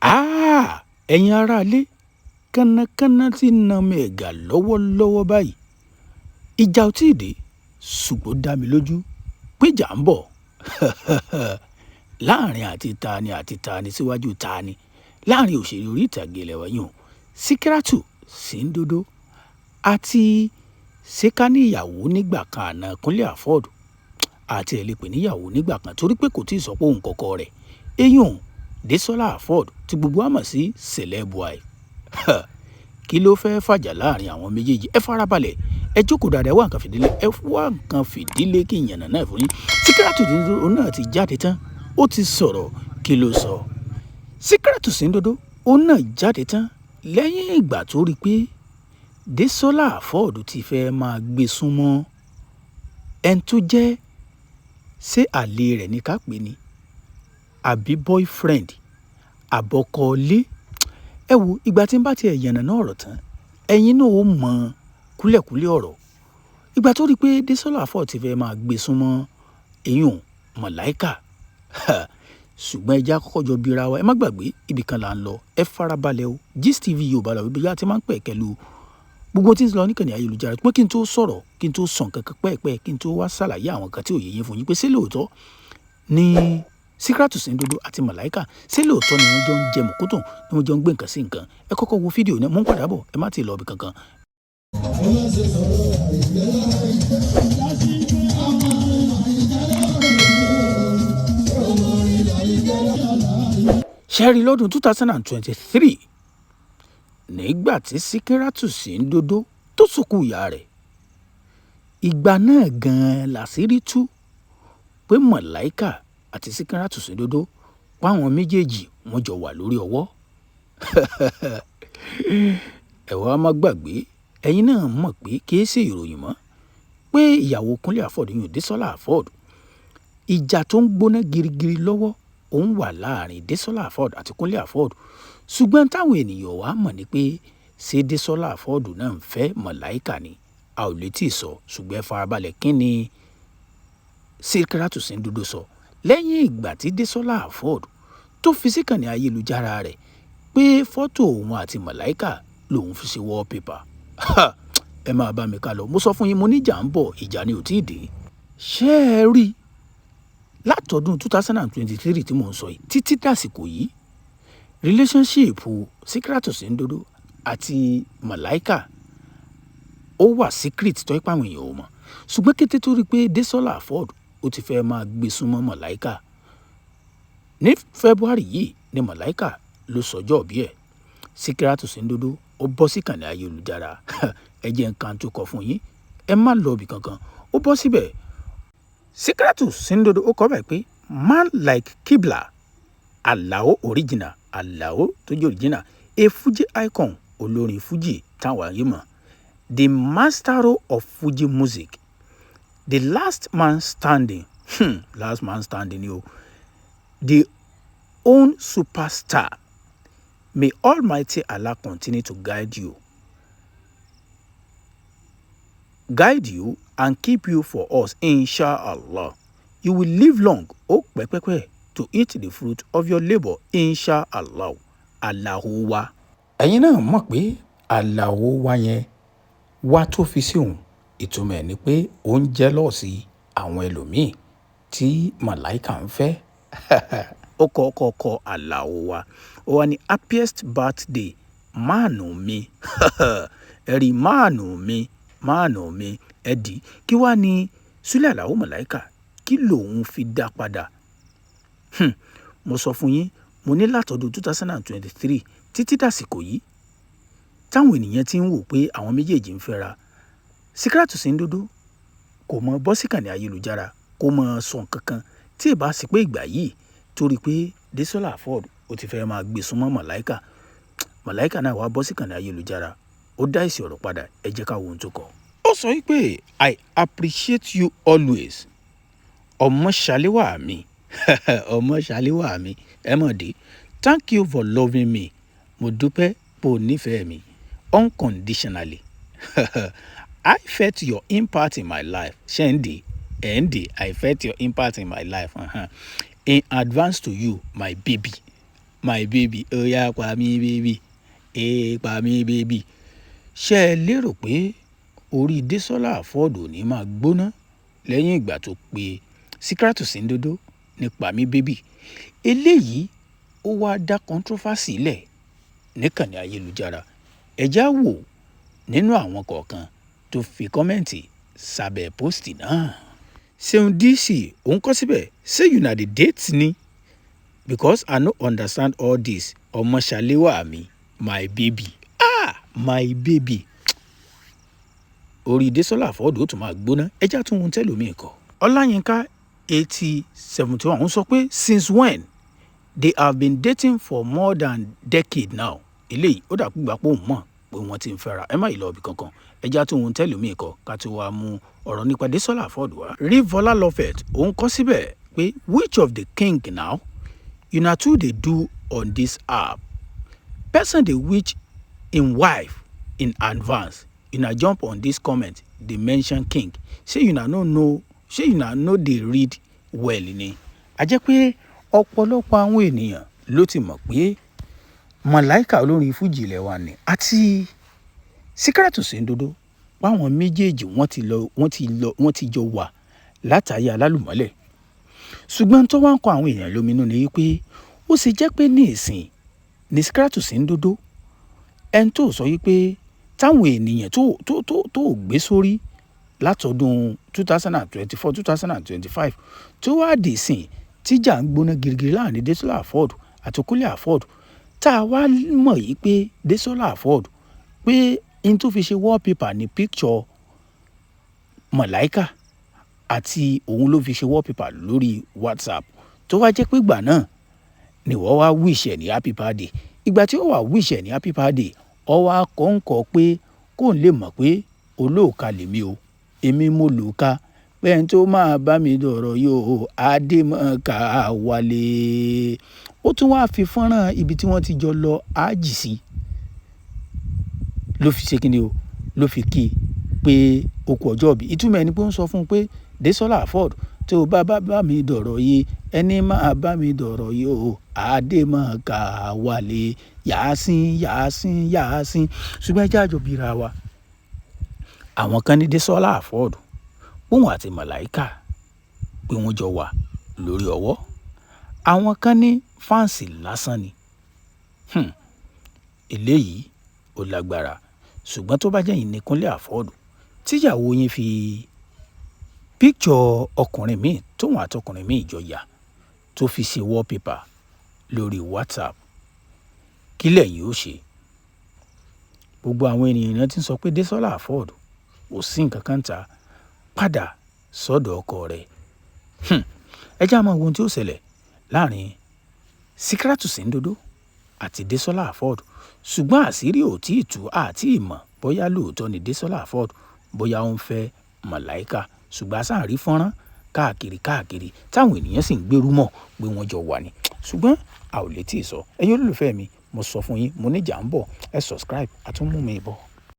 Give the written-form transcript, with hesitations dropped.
Ẹ̀yin aráalé, kánnakánná tí ń na ọmọ ẹ̀gà lọ́wọ́lọ́wọ́ báyìí. Ìjà ò tí ì dé, ṣùgbọ́n ó dá mi lójú pé ìjà ń bọ̀. Láàrin àti tani síwájú tani, láàrin òṣèré orí ìtàgé ilẹ̀ wa yìí, Síkírátù Sìǹdòdó àti ṣèkánì ìyàwó nígbà kan àná Kúnlé Afọ́ọ̀dù àti ẹ̀lẹ́pẹ̀ níyàwó nígbà kan torí pé kò tí ì sọ pé òun kọ́kọ́ rẹ̀. Eyín Désọ́lá Afọ́ọ̀dù tí gbogbo wa mọ̀ sí Celeb Wife. Kí ló fẹ́ fàjà láàrin àwọn méjèèjì? Ẹ farabalẹ̀, ẹ jókòó dáadáa, ẹ wá nǹkan fìdílé kí ìyànnà náà fún yín. Síkírátù Sìǹdòdó náà ti jáde tán, ó ti sọ̀rọ̀. Kí ló sọ? Síkírátù Sìǹdòdó òun náà jáde tán lẹ́yìn ìgbà tó rí pé Désọ́lá Afọ́ọ̀dù ti fẹ́ máa gbé súnmọ́ ẹni tó jẹ́ ṣé àlè rẹ̀ ní ká pè ní àbí boyfriend àbọ̀kọ́lé. Ẹ wo ìgbà tí n bá ti ẹ̀yànnà náà ọ̀rọ̀ tán, ẹ̀yin náà ó mọ kúlẹ̀kúlẹ̀ ọ̀rọ̀. Ìgbà tó rí pé Désọ́lá Afọ́ọ̀dù ti fẹ́ máa gbé súnmọ́ eyín Màláíkà. Ṣùgbọ́n ẹ jẹ́ á kọ́kọ́ jọ bira wa, ẹ má gbàgbé ibì kan là ń lọ, ẹ farabalẹ̀ o. Gist TV Yorùbá la wípé yá ti máa ń pẹ̀ kẹlu gbogbo tí ń lọ níkànnì ayélujára pé kí n tó sọ̀rọ̀, kí n tó sọ nǹkan kan pẹ́ẹ́pẹ́, kí n tó wá ṣàlàyé àwọn nǹkan tí ò yé yín fún yín pé ṣé lóòótọ́ ni Síkírátù Sìǹdòdó àti Màláíkà, ṣé lóòótọ́ ni wọ́n jọ ń jẹ mùkútùn, ni wọ́n jọ ń gbé nǹkan sí nǹkan. Ẹ kọ́kọ́ wo fídíò náà, mò ń padà bọ̀, ẹ má ti lọ ibì kankan. Ṣẹ́rí lọ́dún 2023 nígbà tí Síkírátù Sìǹdòdó tó sòkú ìyá rẹ̀, ìgbà náà gan-an làṣírí tú pé Màláíkà àti Síkírátù Sìǹdòdó páwọn méjèèjì wọ́n jọ wà lórí ọwọ́. Ẹ wá má gbàgbé, ẹ̀yin náà mọ̀ pé kì í ṣe ìròyìn mọ́ pé ìyàwó Kúnlé Afọ́ọ̀dù yìí Désọ́lá Afọ́ọ̀dù, ìjà tó ń gbóná girigiri lọ́wọ́ òun wà láàrin Désọ́lá Afọ́ọ̀dù àti Kúnlé Afọ́ọ̀dù. Ṣùgbọ́n táwọn ènìyàn wá mọ̀ ni pé ṣé Désọ́lá Afọ́ọ̀dù náà ń fẹ́ Màláíkà ni? A ò lè tí ì sọ, ṣùgbọ́n ẹ farabalẹ̀, kí ni Síkírátù Sìǹdòdó sọ lẹ́yìn ìgbà tí Désọ́lá Afọ́ọ̀dù tó fi síkànnì ayélujára rẹ̀ pé fọ́tò òun àti Màláíkà lòun fi ṣe wallpaper. Ẹ máa bá mi ká lọ, mo sọ fún yín, mo ní ìjà ń bọ̀, ìjà ni ò tí ì dé. Ṣé ẹ rí látọdún 2023 tí mò ń sọ yìí títí dàsìkò yìí, relationship Síkírátù Sìǹdòdó àti Màláíkà ó wà secret tó ipá àwọn èèyàn ò mọ̀. Ṣùgbọ́n kété tó rí pé Désọ́lá Afọ́ọ̀dù ó ti fẹ́ máa gbé súnmọ́ Màláíkà, ní February yìí ni Màláíkà ló sọjọ́ bí ẹ̀. Síkírátù Sìǹdòdó ó bọ́ síkànnì ayélujára. Ẹ jẹ́ nǹkan tó kọ fún yín, ẹ má lọ ibì kankan, ó bọ́ síbẹ̀. Síkírátù Sìǹdòdó ó kọ báyìí pé man like Kibla, Alao original, Alao tó jẹ́ original, a Fuji icon, olórin Fuji táwọn ayé mọ̀, the maestro of Fuji music, the last man standing, last man standing ni o, the own superstar. May Almighty Allah continue to guide you and keep you for us, inshallah. You will live long, to eat the fruit of your labor, inshallah. Allahu wa. Ẹ̀yin náà mọ̀ pé Allahu wa yẹn wá tó fi sí òun, ìtumọ̀ ẹ̀ ni pé ó ń jẹ́lọ́ọ̀sì àwọn ẹlòmíì tí Màláíkà ń fẹ́. Ó kọ́ Allahu wa, ó wá ní happiest birthday máànù mi. Ẹ̀rí máànù mi ẹ̀dí. Kí wá ní Súlẹ̀ Àlàó Màláíkà, kí lòun fi dá padà? Mo sọ fún yín, mo ní látọdún 2023 títí dàsìkò yìí táwọn ènìyàn ti ń wò pé àwọn méjèèjì ń fẹ́ra. Síkírátù Sìǹdòdó kò mọ bọ́ síkànnì ayélujára, kò mọ sọ nǹkan kan tí ì bá sì pé ìgbà yìí torí pé Désọ́lá Afọ́ọ̀dù ó ti fẹ́ máa gbé súnmọ́ Màláíkà. Màláíkà náà wá bọ́ síkànnì ayélujára, ó dá èsì ọ̀rọ̀ padà. Ẹ jẹ́ ká wo ohun tó kọ. Ó sọ wípé I appreciate you always, ọmọ ṣàléwà mi. Ọmọ ṣàléwà mi, ẹ mọ̀ dé. Thank you for loving me. Mo dúpẹ́ pé o nífẹ̀ẹ́ mi unconditionally. I felt your impact in my life. Shendi, I felt your impact in my life. In advance to you, my baby. my baby ó yá pa mí baby pa mí baby. Ṣé ẹ lérò pé orí Désọ́lá Afford ò ní máa gbóná lẹ́yìn ìgbà tó pe Síkírátù Sìǹdòdó ní pa mí baby? Eléyìí ó wá dá controversy lẹ̀ níkànnì ayélujára. Ẹ já wò nínú àwọn kọ̀ọ̀kan tó fi kọ́mẹ́ǹtì sábẹ́ pósìtì náà. Ṣeun DC òun kọ síbẹ̀ say you na the date ni because I no understand all this ọmọ ṣàléwà mi my baby my baby. Orí Désọ́lá Afford ó tún máa gbóná. Ẹjá tún wọn tẹ́lòmíì kọ. Ọláyínká 8071 sọ pé since when they have been dating for more than decade now. Eléyìí ó dà gbígbà pé òun mọ̀ pé wọ́n ti ń fẹ́ra. Ẹ má yìí lọ ibì kankan. Ẹjá tún wọn tẹ́lòmíì kọ ká tó wá mú ọ̀rọ̀ nípa Désọ́lá Afford wá. Rivola Lovett òun kọ síbẹ̀ pé which of the king now una two dey do on this app? Person dey wish im wife in advance. Una jump on this comment dey mention king. Ṣé una no dey read well ni? A jẹ́ pé ọ̀pọ̀lọpọ̀ àwọn ènìyàn ló ti mọ̀ pé Màláíkà olórin fújì ilẹ̀ wa ni àti Síkírátù Sìǹdòdó páwọn méjèèjì wọ́n ti jọ wà látàyè alálùmọ́lẹ̀. Ṣùgbọ́n tó wá ń kọ àwọn èèyàn lóminú ni wípé ó sì jẹ́ pé ní ìsìn ní Síkírátù Sìǹdòdó ẹni tó sọ wípé táwọn ènìyàn tó gbé sórí látọdún 2024-2025 tó wá dé ìsìn tíjà ń gbóná girigiri láàrin Désọ́lá Afford àti Kúnlé Afford tá a wá mọ̀ yìí pé Désọ́lá Afford pé in tó fi ṣe wallpaper ní picture Màláíkà àti òun ló fi ṣe wallpaper lórí WhatsApp tó wá jẹ́ pé ìgbà náà ni wọ́n wá wish ẹ̀ ní happy birthday. Ìgbà tí ó wà wish ẹ̀ ní happy birthday ó wá kọ́ńkọ́ pé kó lè mọ̀ pé olóòka lèmi o èmi mo lòóka pé ẹni tó máa bá mi dọ̀rọ̀ yóò Adémọ́ká Wálé. Ó tún wá fi fọ́nrán ibi tí wọ́n ti jọ lọ ájì sí ló fi ṣe kíni o ló fi kí pé ó kú ọjọ́ ìbí. Ìtumọ̀ ẹni pé ó ń sọ fún un pé Désọ́lá Afford tó bá mi dọ̀rọ̀ yé ẹni máa bá mi dọ̀rọ̀ yóò Adémọ́ká Wálé Yásín. Ṣùgbọ́n ẹjẹ́ àjọ bíra wa. Àwọn kan ní Désọ́lá Afford òun àti Màláíkà pé wọ́n jọ wà lórí ọwọ́. Àwọn kan ní fáǹsì lásán ni. Eléyìí ó lágbára. Ṣùgbọ́n tó bá jẹ́ yín ní Kúnlé Afford tíyàwó yín fi píkṣọ̀ ọkùnrin míì tóun àtọkùnrin míì jọ yà tó fi ṣe wallpaper lórí WhatsApp kí lẹ̀yin ó ṣe? Gbogbo àwọn ènìyàn ti ń sọ pé Désọ́lá Afford ò sí nǹkan kan ta padà sọ́dọ̀ ọkọ rẹ̀. Ẹ já mọ ohun tí ó ṣẹlẹ̀ láàrin Síkírátù Sìǹdòdó àti Désọ́lá Afford. Ṣùgbọ́n àṣírí ò tí ì tú àti ìmọ̀ bóyá lóòótọ́ ni Désọ́lá Afford bóyá ó ń fẹ́ Màláíkà. Ṣùgbọ́n sáà rí fọ́nrán káàkiri táwọn ènìyàn sì ń gbérú mọ̀ pé wọ́n jọ wà ní. Ṣùgbọ́n a ò lè tí ì sọ. Ẹ̀yin olólùfẹ́ mi mo sọ fún yín mo níjà ń bọ̀ ẹ subscribe àtúnmú mi bọ̀.